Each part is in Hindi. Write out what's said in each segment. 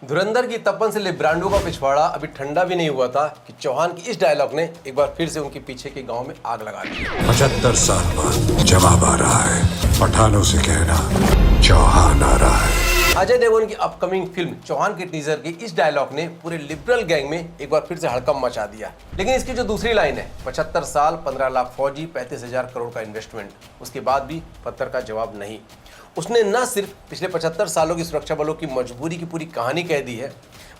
धुरंधर की तपन से लिब्रांडो का पिछवाड़ा अभी ठंडा भी नहीं हुआ था कि चौहान की इस डायलॉग ने एक बार फिर से उनके पीछे के गांव में आग लगा दी। 75 साल बाद जवाब आ रहा है, पठानों से कहना चौहान आ रहा है। अजय देवगन की अपकमिंग फिल्म चौहान के टीजर के इस डायलॉग ने पूरे लिबरल गैंग में एक बार फिर से हड़कंप मचा दिया। लेकिन इसकी जो दूसरी लाइन है, 75 साल 15 लाख फौजी 35,000 करोड़ का इन्वेस्टमेंट, उसके बाद भी पत्थर का जवाब नहीं। उसने न सिर्फ पिछले 75 सालों की सुरक्षा बलों की मजबूरी की पूरी कहानी कह दी है,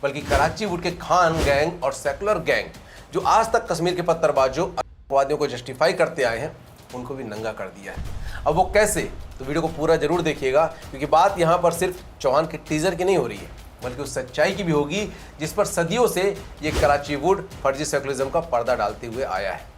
बल्कि कराची वुड के खान गैंग और सेकुलर गैंग जो आज तक कश्मीर के पत्थरबाजों आतंकवादियों को जस्टिफाई करते आए हैं, उनको भी नंगा कर दिया है। अब वो कैसे, तो वीडियो को पूरा जरूर देखिएगा, क्योंकि बात यहाँ पर सिर्फ चौहान के टीजर की नहीं हो रही है, बल्कि उस सच्चाई की भी होगी जिस पर सदियों से ये कराची वुड फर्जी सेकुलरिज्म का पर्दा डालते हुए आया है।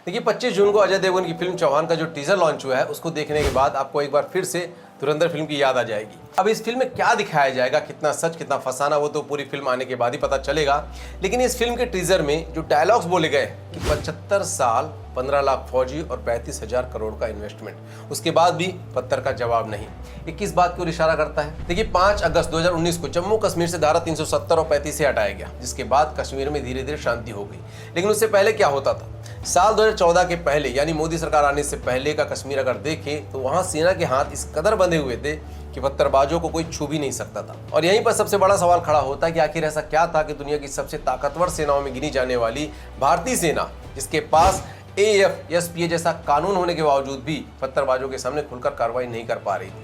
देखिए, 25 जून को अजय देवगन की फिल्म चौहान का जो टीजर लॉन्च हुआ है, उसको देखने के बाद आपको एक बार फिर से धुरंधर फिल्म की याद आ जाएगी। अब इस फिल्म में क्या दिखाया जाएगा, कितना सच कितना फसाना, वो तो पूरी फिल्म आने के बाद ही पता चलेगा। लेकिन इस फिल्म के टीजर में जो डायलॉग्स बोले गए कि 75 साल 15 लाख फौजी और 35,000 करोड़ का इन्वेस्टमेंट, उसके बाद भी पत्थर का जवाब नहीं, ये किस बात की ओर इशारा करता है? देखिए, 5 अगस्त 2019 को जम्मू कश्मीर से धारा 370 और 35 से हटाया गया, जिसके बाद कश्मीर में धीरे धीरे शांति हो गई। लेकिन उससे पहले क्या होता था? साल 2014 के पहले, यानी मोदी सरकार आने से पहले का कश्मीर अगर देखें तो वहां सेना के हाथ इस कदर बंधे हुए थे कि पत्थरबाजों को कोई छू भी नहीं सकता था। और यहीं पर सबसे बड़ा सवाल खड़ा होता है कि आखिर ऐसा क्या था कि दुनिया की सबसे ताकतवर सेनाओं में गिनी जाने वाली भारतीय सेना, जिसके पास AFSPA जैसा कानून होने के बावजूद भी पत्थरबाजों के सामने खुलकर कार्रवाई नहीं कर पा रही थी।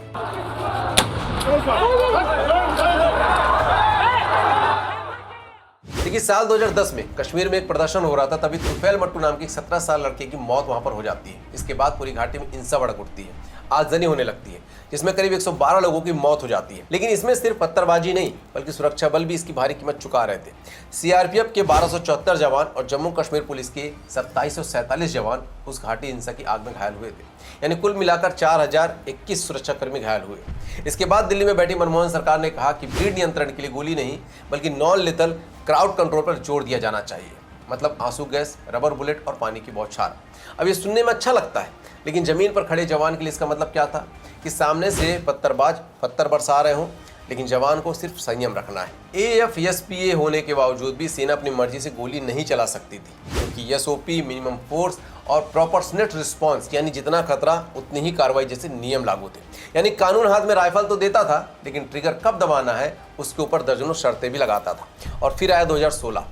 देखिए, साल 2010 में कश्मीर में एक प्रदर्शन हो रहा था, तभी तुफैल मट्टू नाम की 17 साल लड़के की मौत वहां पर हो जाती है। इसके बाद पूरी घाटी में हिंसा भड़क उठती है, आगजनी होने लगती है, जिसमें करीब 112 लोगों की मौत हो जाती है। लेकिन इसमें सिर्फ पत्थरबाजी नहीं, बल्कि सुरक्षा बल भी इसकी भारी कीमत चुका रहे थे। CRPF के 1274 जवान और जम्मू कश्मीर पुलिस के 2747 जवान उस घाटी हिंसा की आग में घायल हुए थे। यानी कुल मिलाकर 4021 सुरक्षाकर्मी घायल हुए। इसके बाद दिल्ली में बैठी मनमोहन सरकार ने कहा कि भीड़ नियंत्रण के लिए गोली नहीं, बल्कि नॉन लेथल क्राउड कंट्रोल पर जोर दिया जाना चाहिए। मतलब आंसू गैस, रबर बुलेट और पानी की बौछार। अब ये सुनने में अच्छा लगता है, लेकिन जमीन पर खड़े जवान के लिए इसका मतलब क्या था? कि सामने से पत्थरबाज पत्थर बरसा रहे हों, लेकिन जवान को सिर्फ संयम रखना है। AFSPA होने के बावजूद भी सेना अपनी मर्जी से गोली नहीं चला सकती थी, क्योंकि SOP, मिनिमम फोर्स और प्रोपोर्शनेट रिस्पॉन्स, यानी जितना खतरा उतनी ही कार्रवाई जैसे नियम लागू थे। यानी कानून हाथ में राइफल तो देता था, लेकिन ट्रिगर कब दबाना है उसके ऊपर दर्जनों शर्तें भी लगाता था। और फिर आया 2016,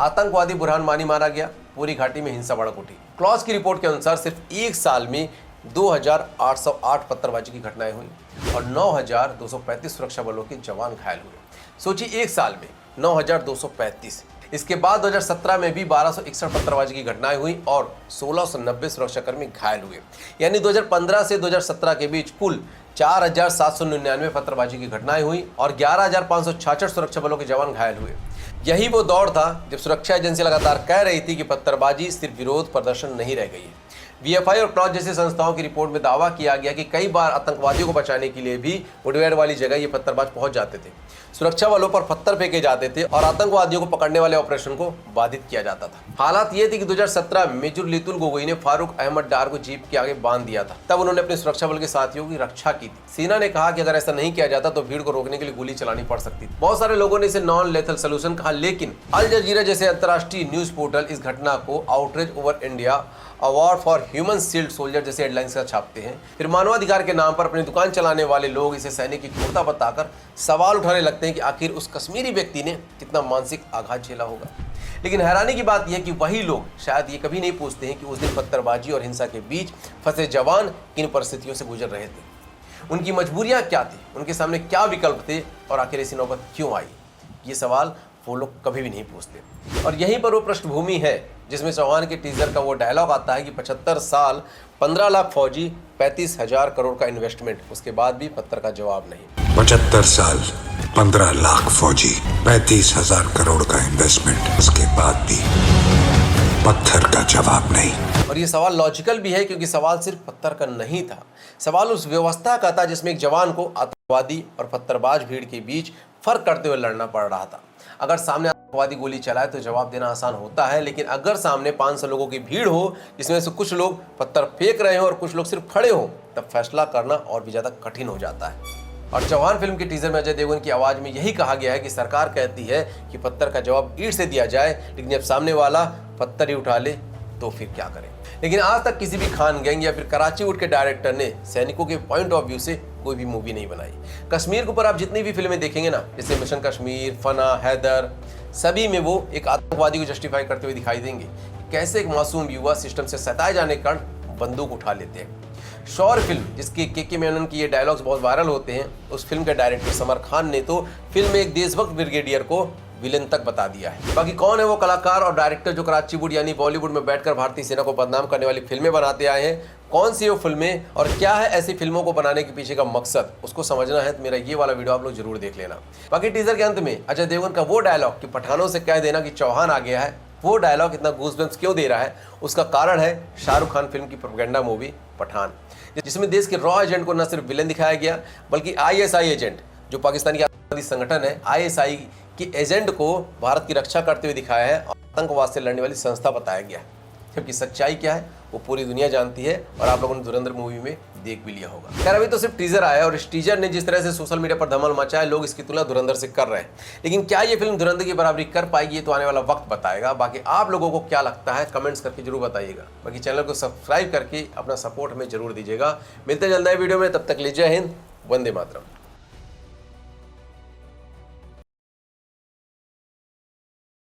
आतंकवादी बुरहान वानी मारा गया, पूरी घाटी में हिंसा भड़क उठी। क्लॉज की रिपोर्ट के अनुसार सिर्फ एक साल में 2808 पत्थरबाजी की घटनाएं हुई और 9235 सुरक्षा बलों के जवान घायल हुए। सोचिए, एक साल में 9235। इसके बाद 2017 में भी 1261 पत्थरबाजी की घटनाएं हुई और 1690 सुरक्षाकर्मी घायल हुए। यानी 2015 से 2017 के बीच कुल 4799 पत्थरबाजी की घटनाएं हुई और 11566 सुरक्षा बलों के जवान घायल हुए। यही वो दौर था जब सुरक्षा एजेंसी लगातार कह रही थी कि पत्थरबाजी सिर्फ विरोध प्रदर्शन नहीं रह गई है। VFI और क्लॉज जैसी संस्थाओं की रिपोर्ट में दावा किया गया कि कई बार आतंकवादियों को बचाने के लिए भी मुठभेड़ वाली जगह ये पत्थरबाज पहुंच जाते थे। सुरक्षा बलों पर पत्थर फेंके जाते थे और आतंकवादियों को पकड़ने वाले ऑपरेशन को बाधित किया जाता था। हालात ये थी कि 2017 में मेजर लितुल गोगोई ने फारूक अहमद डार को जीप के आगे बांध दिया था। तब उन्होंने अपने सुरक्षा बल के साथियों की रक्षा की थी। सेना ने कहा कि अगर ऐसा नहीं किया जाता तो भीड़ को रोकने के लिए गोली चलानी पड़ सकती थी। बहुत सारे लोगों ने इसे नॉन लेथल सोल्यूशन कहा, लेकिन अल जजीरा जैसे अंतर्राष्ट्रीय न्यूज पोर्टल इस घटना को outreach over India, award for human shield soldier जैसे हेडलाइंस का छापते हैं। फिर मानवाधिकार के नाम पर अपनी दुकान चलाने वाले लोग इसे सैनिक की क्रूरता बताकर सवाल उठाने लगते हैं कि आखिर उस कश्मीरी व्यक्ति ने कितना मानसिक आघात झेला होगा। लेकिन हैरानी की बात यह है कि वही लोग शायद ये कभी नहीं पूछते हैं कि उस दिन पत्थरबाजी और हिंसा के बीच फंसे जवान किन परिस्थितियों से गुजर रहे थे, उनकी मजबूरियां क्या थी, उनके सामने क्या विकल्प थे और आखिर ऐसी नौबत क्यों आई। ये सवाल वो लोग कभी भी नहीं पूछते। और यहीं पर वो पृष्ठभूमि है जिसमें चौहान के टीजर का वो डायलॉग आता है कि 75 साल 15 लाख फौजी 35,000 करोड़ का इन्वेस्टमेंट, उसके बाद भी पत्थर का जवाब नहीं। 75 साल 15 लाख फौजी 35,000 करोड़ का इन्वेस्टमेंट, उसके बाद भी पत्थर का जवाब नहीं। और ये सवाल लॉजिकल भी है, क्योंकि सवाल सिर्फ पत्थर का नहीं था, सवाल उस व्यवस्था का था जिसमें एक जवान को आतंकवादी और पत्थरबाज भीड़ के बीच फर्क करते हुए लड़ना पड़ रहा था। अगर सामने आतंकवादी गोली चलाए तो जवाब देना आसान होता है, लेकिन अगर सामने 500 लोगों की भीड़ हो जिसमें से कुछ लोग पत्थर फेंक रहे हो और कुछ लोग सिर्फ खड़े हो, तब फैसला करना और भी ज्यादा कठिन हो जाता है। और चौहान फिल्म के टीजर में अजय देवगन की आवाज में यही कहा गया है कि सरकार कहती है कि पत्थर का जवाब ईंट से दिया जाए, लेकिन जब सामने वाला पत्थर ही उठा ले तो फिर क्या करें। लेकिन आज तक किसी भी खान गैंग या फिर कराची वुड के डायरेक्टर ने सैनिकों के पॉइंट ऑफ व्यू से कोई भी मूवी नहीं बनाई। कश्मीर के ऊपर आप जितनी भी फिल्में देखेंगे ना, जैसे मिशन कश्मीर, फना, हैदर, सभी में वो एक आतंकवादी को जस्टिफाई करते हुए दिखाई देंगे। कैसे एक मासूम युवा सिस्टम से सताए जाने के कारण बंदूक उठा लेते हैं। शौर्य फिल्म जिसके के मेनन की ये डायलॉग्स बहुत वायरल होते हैं, उस फिल्म के डायरेक्टर समर खान ने तो फिल्म में एक देशभक्त ब्रिगेडियर को विलेन तक बता दिया है। बाकी कौन है वो कलाकार और डायरेक्टर जो कराची वुड यानी बॉलीवुड में बैठकर भारतीय सेना को बदनाम करने वाली फिल्में बनाते आए हैं, कौन सी वो फिल्में और क्या है ऐसी फिल्मों को बनाने के पीछे का मकसद, उसको समझना है तो मेरा ये वाला वीडियो आप लोग जरूर देख लेना। बाकी टीजर के अंत में अजय देवगन का वो डायलॉग कि पठानों से कह देना कि चौहान आ गया है, वो डायलॉग इतना गूज़बम्प्स क्यों दे रहा है, उसका कारण है शाहरुख खान फिल्म की प्रोपेगेंडा मूवी पठान, जिसमें देश के रॉ एजेंट को न सिर्फ विलेन दिखाया गया बल्कि आईएसआई एजेंट जो पाकिस्तानी का आतंकवादी संगठन है, आईएसआई की एजेंट को भारत की रक्षा करते हुए दिखाया है और आतंकवाद से लड़ने वाली संस्था बताया गया है। जबकि सच्चाई क्या है वो पूरी दुनिया जानती है और आप लोगों ने धुरंधर मूवी में देख भी लिया होगा। खैर अभी तो सिर्फ टीजर आया और इस टीजर ने जिस तरह से सोशल मीडिया पर धमाल मचा है, लोग इसकी तुलना धुरंधर से कर रहे हैं, लेकिन क्या ये फिल्म धुरंधर की बराबरी कर पाएगी ये तो आने वाला वक्त बताएगा। बाकी आप लोगों को क्या लगता है कमेंट्स करके जरूर बताइएगा। बाकी चैनल को सब्सक्राइब करके अपना सपोर्ट हमें जरूर दीजिएगा। मिलते जल्द नए वीडियो में, तब तक लीजिए हिंद, वंदे मातरम।